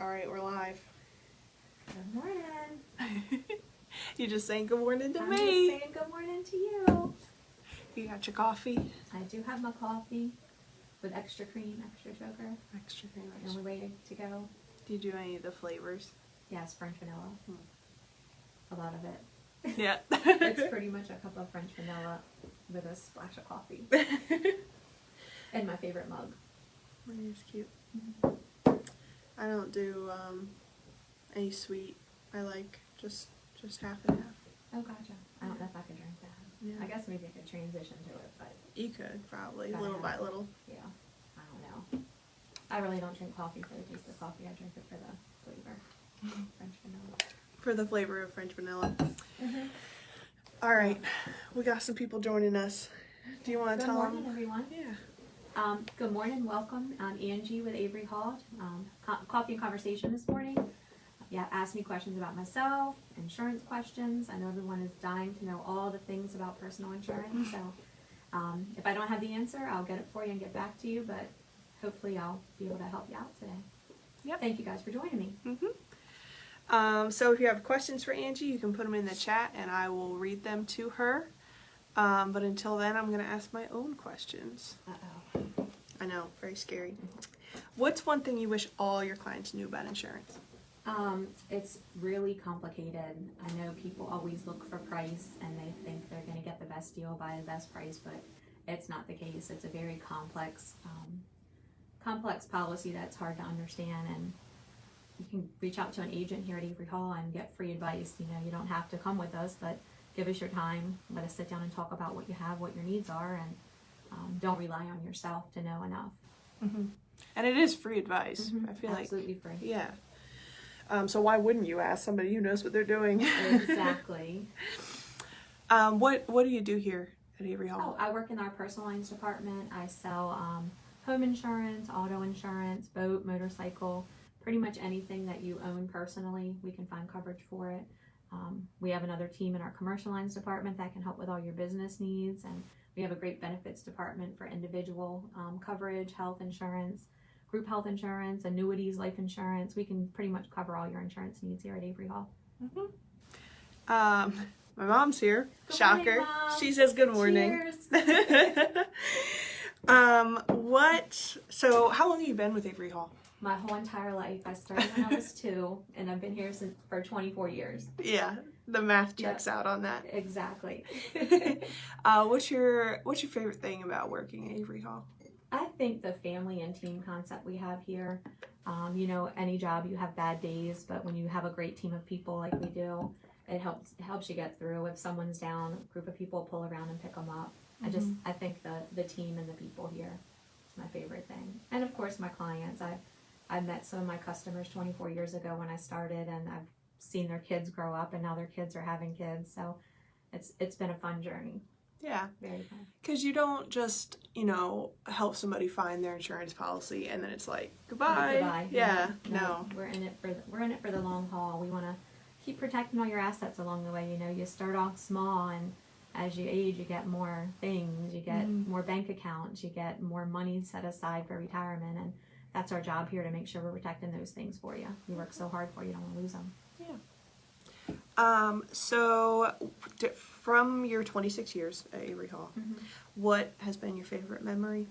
All right, we're live. Good morning. You just saying good morning to I'm me. just saying good morning to you. You got your coffee? I do have my coffee with extra cream, extra sugar, Extra cream. and we're ready to go. Do you do any of the flavors? Yes, French vanilla. A lot of it. Yeah. It's pretty much a cup of French vanilla with a splash of coffee. And my favorite mug. It's cute. I don't do any sweet. I like just half and half. Oh, gotcha. I don't know if I could drink that. Yeah. I guess maybe I could transition to it, but You could probably Gotta little have by little. yeah, I don't know. I really don't drink coffee for the taste of coffee. I drink it for the flavor. French vanilla. For the flavor of French vanilla. Mm-hmm. All right, we got some people joining us. Do you want to Good tell morning, them? everyone. Yeah. Good morning, welcome. I'm Angie with Avery Hall. Coffee and conversation this morning. Yeah, ask me questions about myself, insurance questions. I know everyone is dying to know all the things about personal insurance. So if I don't have the answer, I'll get it for you and get back to you. But hopefully I'll be able to help you out today. Yep. Thank you guys for joining me. So if you have questions for Angie, you can put them in the chat and I will read them to her. But until then, I'm going to ask my own questions. Uh-oh. I know, very scary. What's one thing you wish all your clients knew about insurance? It's really complicated. I know people always look for price and they think they're going to get the best deal by the best price, but it's not the case. It's a very complex policy that's hard to understand, and you can reach out to an agent here at Avery Hall and get free advice. You know, you don't have to come with us, but give us your time. Let us sit down and talk about what you have, what your needs are, and don't rely on yourself to know enough. And it is free advice. I feel Absolutely free. Yeah. So why wouldn't you ask somebody who knows what they're doing? Exactly. What do you do here at Avery Hall? Oh, I work in our personal lines department. I sell home insurance, auto insurance, boat, motorcycle, pretty much anything that you own personally, we can find coverage for it. We have another team in our commercial lines department that can help with all your business needs, and we have a great benefits department for individual coverage, health insurance, group health insurance, annuities, life insurance. We can pretty much cover all your insurance needs here at Avery Hall. My mom's here. Good Shocker. morning, Mom. She says good morning. Cheers. So how long have you been with Avery Hall? My whole entire life. I started when I was 2, and I've been here for 24 years. Yeah, the math checks out on that. Exactly. What's your favorite thing about working at Avery Hall? I think the family and team concept we have here, you know, any job you have bad days, but when you have a great team of people like we do, it helps you get through. If someone's down, a group of people pull around and pick them up. I think the team and the people here is my favorite thing. And of course my clients. I met some of my customers 24 years ago when I started, and I've seen their kids grow up, and now their kids are having kids. So it's been a fun journey. Yeah. Very fun. Because you don't just, help somebody find their insurance policy and then it's like, goodbye. Goodbye. Yeah, no. We're in it for the long haul. We want to keep protecting all your assets along the way. You know, you start off small, and as you age, you get more things. You get more bank accounts. You get more money set aside for retirement, and that's our job here, to make sure we're protecting those things for you. We work so hard for you, don't want to lose them. Yeah. So from your 26 years at Avery Hall, what has been your favorite memory?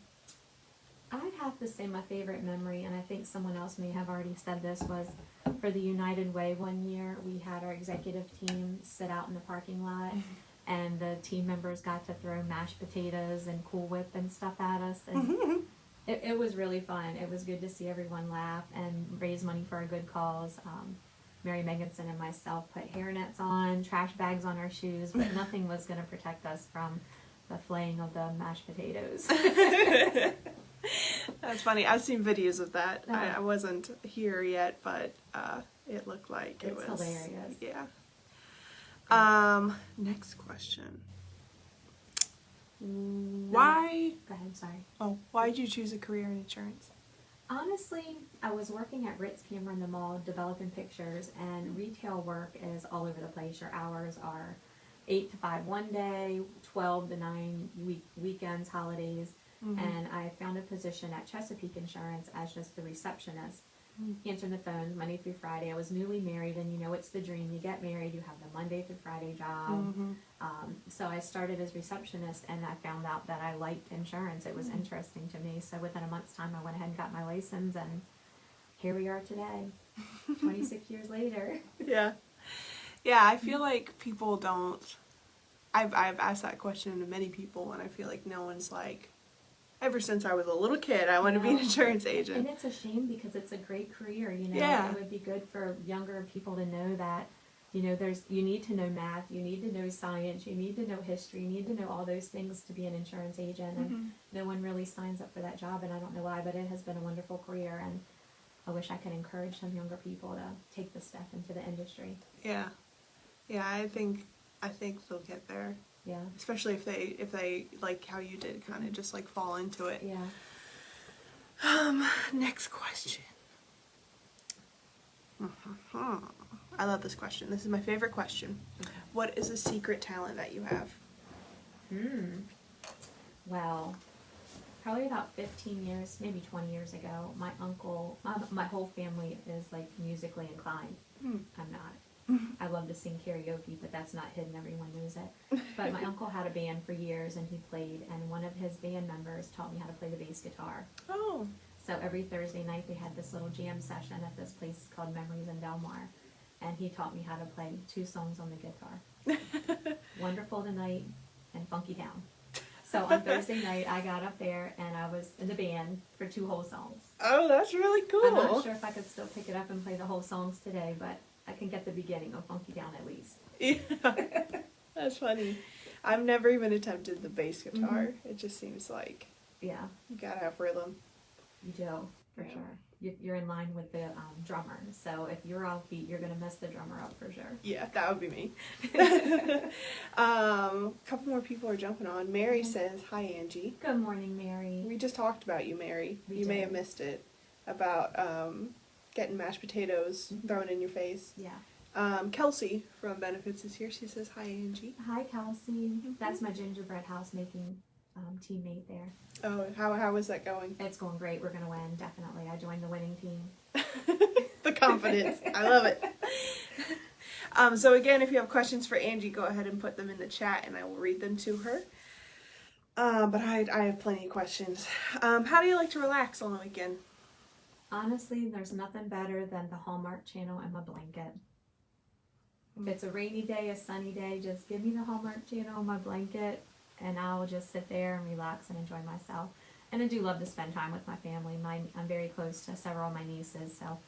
I'd have to say my favorite memory, and I think someone else may have already said this, was for the United Way one year. We had our executive team sit out in the parking lot, and the team members got to throw mashed potatoes and Cool Whip and stuff at us, and it was really fun. It was good to see everyone laugh and raise money for a good cause. Mary Megginson and myself put hairnets on, trash bags on our shoes, but nothing was going to protect us from the flaying of the mashed potatoes. That's funny. I've seen videos of that. Oh. I wasn't here yet, but it looked like it was hilarious. Yeah. Next question. Why? Go ahead, sorry. Oh, why did you choose a career in insurance? Honestly, I was working at Ritz Camera in the mall developing pictures, and retail work is all over the place. Your hours are 8 to 5 one day, 12 to 9 weekends, holidays, and I found a position at Chesapeake Insurance as just the receptionist. answering the phones Monday through Friday. I was newly married, and you know it's the dream. You get married, you have the Monday through Friday job. So I started as receptionist, and I found out that I liked insurance. It was interesting to me. So within a month's time, I went ahead and got my license, and here we are today, 26 years later. Yeah. Yeah, I feel like people don't. I've asked that question to many people, and I feel like no one's like, ever since I was a little kid, I want to be an insurance agent. And it's a shame because it's a great career, you know. Yeah. It would be good for younger people to know that, you know, you need to know math, you need to know science, you need to know history, you need to know all those things to be an insurance agent. And no one really signs up for that job, and I don't know why, but it has been a wonderful career, and I wish I could encourage some younger people to take the step into the industry. Yeah. Yeah, I think they'll get there. Yeah. Especially if they like how you did, kind of just like fall into it. Yeah. Next question. I love this question. This is my favorite question. What is a secret talent that you have? Well, probably about 15 years, maybe 20 years ago, my uncle, my whole family is like musically inclined. I'm not. I love to sing karaoke, but that's not hidden. Everyone knows it. But my uncle had a band for years, and he played, and one of his band members taught me how to play the bass guitar. Oh. So every Thursday night we had this little jam session at this place called Memories in Delmar, and he taught me how to play 2 songs on the guitar. Wonderful Tonight and Funky Town. So on Thursday night I got up there and I was in the band for 2 whole songs. Oh, that's really cool. I'm not sure if I could still pick it up and play the whole songs today, but I can get the beginning of Funky Town at least. Yeah. That's funny. I've never even attempted the bass guitar. It just seems like Yeah, you gotta have rhythm. you do, for sure. You're in line with the drummer, so if you're off beat, you're going to mess the drummer up for sure. Yeah, that would be me. Couple more people are jumping on. Mary says, "Hi, Angie." Good morning, Mary. We just talked about you, Mary. We You may did. have missed it. About getting mashed potatoes thrown in your face. Yeah. Kelsey from Benefits is here. She says, "Hi, Angie." Hi, Kelsey. That's my gingerbread house making teammate there. Oh, how is that going? It's going great. We're going to win, definitely. I joined the winning team. The confidence. I love it. So again, if you have questions for Angie, go ahead and put them in the chat and I will read them to her. But I have plenty of questions. How do you like to relax on the weekend? Honestly, there's nothing better than the Hallmark Channel and my blanket. If it's a rainy day, a sunny day, just give me the Hallmark Channel and my blanket, and I'll just sit there and relax and enjoy myself. And I do love to spend time with my family. I'm very close to several of my nieces, so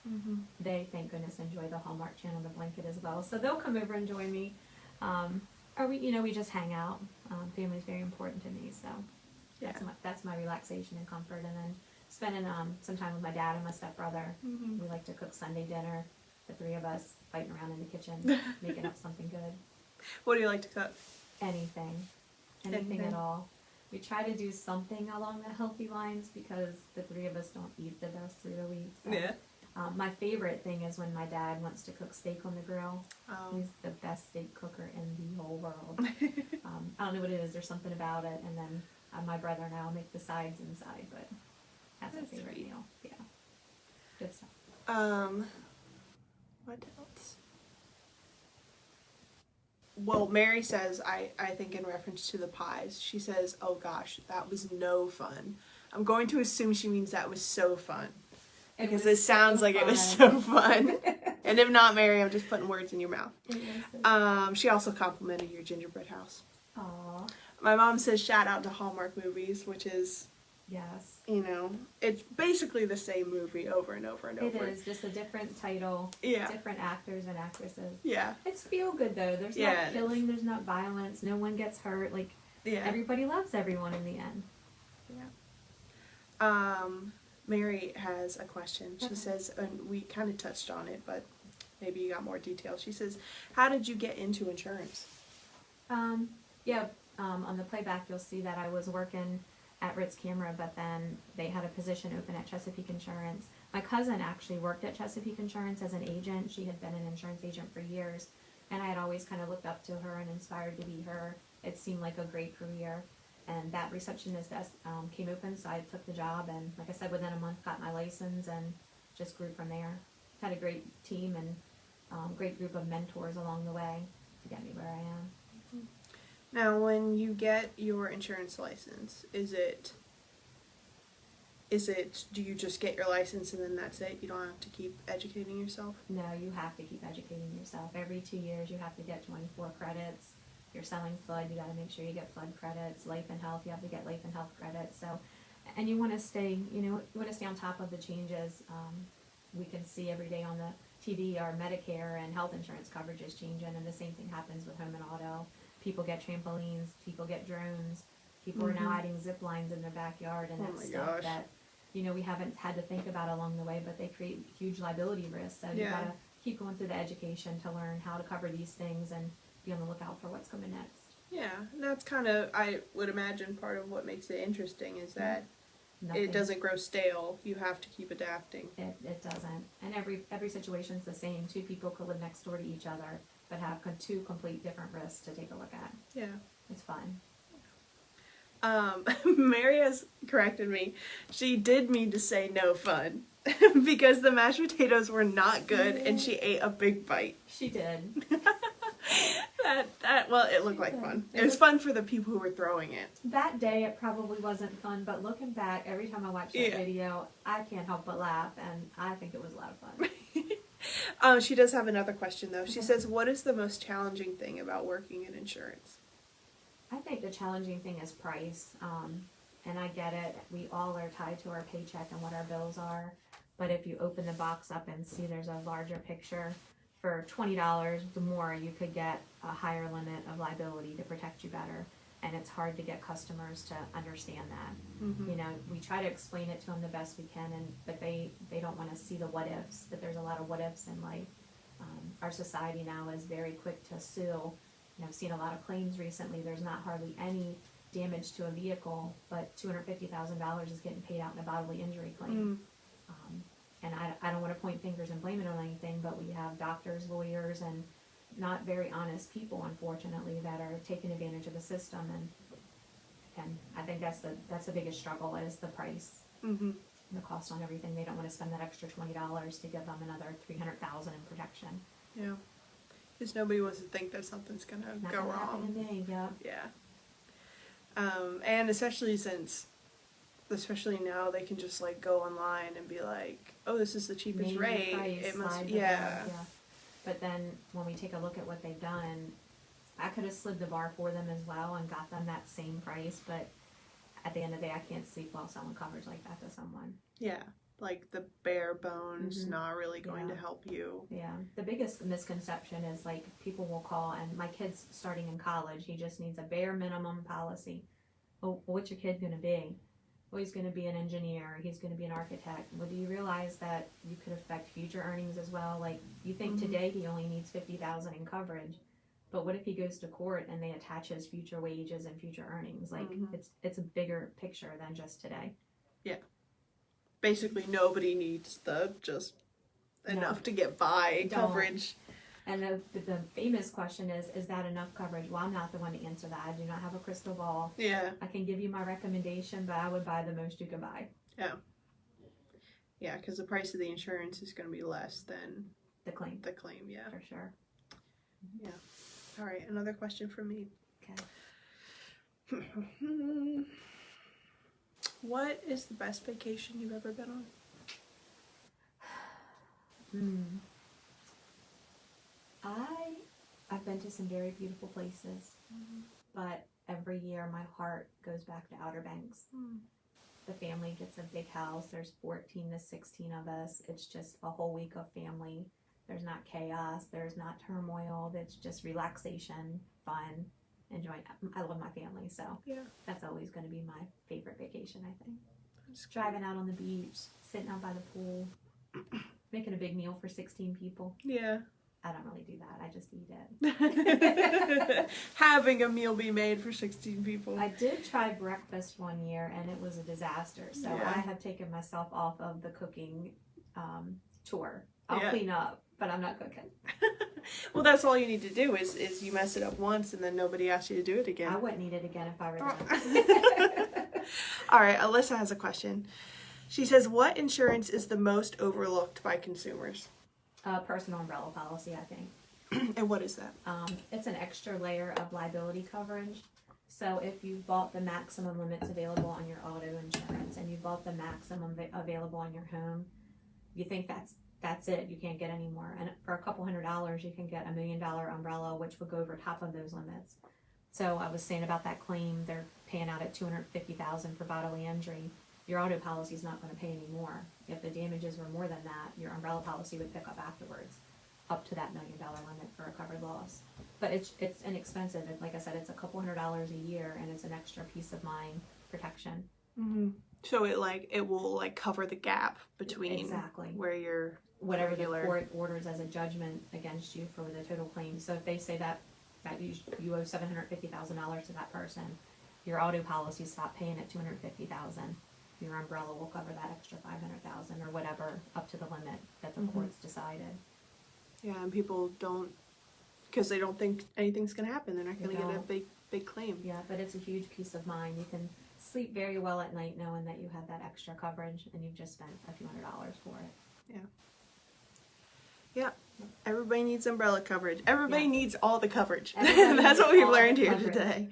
they, thank goodness, enjoy the Hallmark Channel and the blanket as well. So they'll come over and join me. Or we just hang out. Family's very important to me, so that's my relaxation and comfort. And then spending some time with my dad and my stepbrother. We like to cook Sunday dinner, the 3 of us fighting around in the kitchen, making up something good. What do you like to cook? Anything at all. We try to do something along the healthy lines because the 3 of us don't eat the best through the week. So. Yeah. My favorite thing is when my dad wants to cook steak on the grill. Oh. He's the best steak cooker in the whole world. I don't know what it is. There's something about it. And then my brother and I will make the sides inside, but that's my favorite meal. Yeah. Good stuff. What else? Well, Mary says, I think in reference to the pies, she says, "Oh gosh, that was no fun." I'm going to assume she means that was so fun. Because it sounds like it was so fun. And if not, Mary, I'm just putting words in your mouth. She also complimented your gingerbread house. Aww. My mom says shout out to Hallmark movies, which is, Yes. It's basically the same movie over and over and over. It is, just a different title, different actors and actresses. Yeah. It's feel good though. There's not killing, there's not violence, no one gets hurt. Like, everybody loves everyone in the end. Yeah. Mary has a question. She says, and we kind of touched on it, but maybe you got more detail. She says, how did you get into insurance? On the playback you'll see that I was working at Ritz Camera, but then they had a position open at Chesapeake Insurance. My cousin actually worked at Chesapeake Insurance as an agent. She had been an insurance agent for years, and I had always kind of looked up to her and inspired to be her. It seemed like a great career, and that receptionist desk came open, so I took the job, and like I said, within a month got my license, and just grew from there. Had a great team and great group of mentors along the way to get me where I am. Now, when you get your insurance license, do you just get your license and then that's it? You don't have to keep educating yourself? No, you have to keep educating yourself. Every 2 years you have to get 24 credits. If you're selling flood, you got to make sure you get flood credits. Life and health, you have to get life and health credits. So, and you want to stay, you want to stay on top of the changes. We can see every day on the TV our Medicare and health insurance coverage is changing, and the same thing happens with home and auto. People get trampolines, people get drones, people are now adding zip lines in their backyard, and that's stuff that we haven't had to think about along the way, but they create huge liability risks. So you gotta keep going through the education to learn how to cover these things and be on the lookout for what's coming next. Yeah, and that's kind of, I would imagine, part of what makes it interesting is that it doesn't grow stale. You have to keep adapting. It doesn't. And every situation's the same. Two people could live next door to each other, but have two complete different risks to take a look at. Yeah. It's fun. Mary has corrected me. She did mean to say no fun because the mashed potatoes were not good and she ate a big bite. She did. Well, it looked like fun. It was fun for the people who were throwing it. That day it probably wasn't fun, but looking back, every time I watch that video, I can't help but laugh, and I think it was a lot of fun. She does have another question, though. She says, what is the most challenging thing about working in insurance? I think the challenging thing is price, and I get it. We all are tied to our paycheck and what our bills are, but if you open the box up and see there's a larger picture, for $20 the more you could get a higher limit of liability to protect you better, and it's hard to get customers to understand that. We try to explain it to them the best we can, but they don't want to see the what ifs, that there's a lot of what ifs in life. Our society now is very quick to sue. I've seen a lot of claims recently. There's not hardly any damage to a vehicle, but $250,000 is getting paid out in a bodily injury claim. And I don't want to point fingers and blame it on anything, but we have doctors, lawyers, and not very honest people, unfortunately, that are taking advantage of the system. And I think that's the biggest struggle is the price, and the cost on everything. They don't want to spend that extra $20 to give them another $300,000 in protection. Yeah, because nobody wants to think that something's gonna go wrong. Happen to me, Yeah. And especially now they can just like go online and be like, oh, this is the cheapest Name rate. the price, It must, slide the yeah. bill, But then when we take a look at what they've done, I could have slid the bar for them as well and got them that same price, but at the end of the day, I can't sleep while selling coverage like that to someone. Yeah, like the bare bones, not really going to help you. Yeah, the biggest misconception is like people will call, and my kid's starting in college, he just needs a bare minimum policy. Oh, what's your kid gonna be? Well, he's going to be an engineer, he's going to be an architect. Well, do you realize that you could affect future earnings as well? Like, you think today he only needs $50,000 in coverage, but what if he goes to court and they attach his future wages and future earnings? Like, it's a bigger picture than just today. Yeah. Basically, nobody needs just enough to get by coverage. And the famous question is that enough coverage? Well, I'm not the one to answer that. I do not have a crystal ball. Yeah. I can give you my recommendation, but I would buy the most you can buy. Yeah. Yeah, because the price of the insurance is going to be less than the claim. The claim, yeah. For sure. Yeah. All right, another question from me. Okay. What is the best vacation you've ever been on? I've been to some very beautiful places, but every year my heart goes back to Outer Banks. The family gets a big house. There's 14 to 16 of us. It's just a whole week of family. There's not chaos. There's not turmoil. It's just relaxation, fun, enjoying. I love my family, so that's always going to be my favorite vacation, I think. Just driving out on the beach, sitting out by the pool, making a big meal for 16 people. Yeah. I don't really do that. I just eat it. Having a meal be made for 16 people. I did try breakfast one year, and it was a disaster. So I have taken myself off of the cooking tour. I'll clean up, but I'm not cooking. Well, that's all you need to do is you mess it up once, and then nobody asks you to do it again. I wouldn't eat it again if I were done. All right, Alyssa has a question. She says, what insurance is the most overlooked by consumers? Personal umbrella policy, I think. And what is that? It's an extra layer of liability coverage. So if you bought the maximum limits available on your auto insurance and you bought the maximum available on your home, you think that's it. You can't get any more. And for a couple $100, you can get $1 million umbrella, which would go over top of those limits. So I was saying about that claim, they're paying out at $250,000 for bodily injury. Your auto policy is not going to pay any more. If the damages were more than that, your umbrella policy would pick up afterwards, up to that $1 million limit for a covered loss. But it's inexpensive. Like I said, it's a couple $100 a year, and it's an extra peace of mind protection. Mm-hmm. So it will cover the gap between exactly where you're whatever regular. the court orders as a judgment against you for the total claim. So if they say that you owe $750,000 to that person, your auto policy stop paying at $250,000. Your umbrella will cover that extra $500,000 or whatever up to the limit that the court's decided. Yeah, and people don't, because they don't think anything's going to happen. They're not going to get a big claim. Yeah, but it's a huge peace of mind. You can sleep very well at night knowing that you have that extra coverage and you've just spent a few $100s for it. Yeah. Yeah. Everybody needs umbrella coverage. Everybody needs all the coverage. That's what we've learned here today.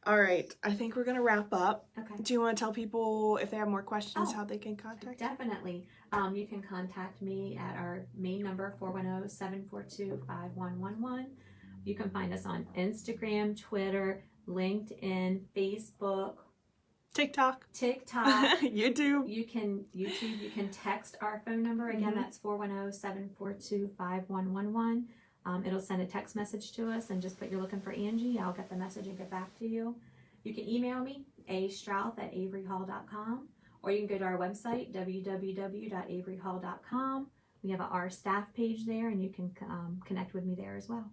All right. I think we're going to wrap up. Okay. Do you want to tell people if they have more questions how they can contact you? Definitely. You can contact me at our main number, 410-742-5111. You can find us on Instagram, Twitter, LinkedIn, Facebook, TikTok, YouTube. You can text our phone number. Again, that's 410-742-5111. It'll send a text message to us and just put you're looking for Angie. I'll get the message and get back to you. You can email me, astrouth@averyhall.com, or you can go to our website, www.averyhall.com. We have our staff page there, and you can connect with me there as well.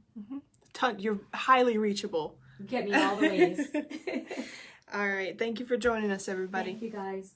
You're highly reachable. Get me all the ways. All right. Thank you for joining us, everybody. Thank you, guys.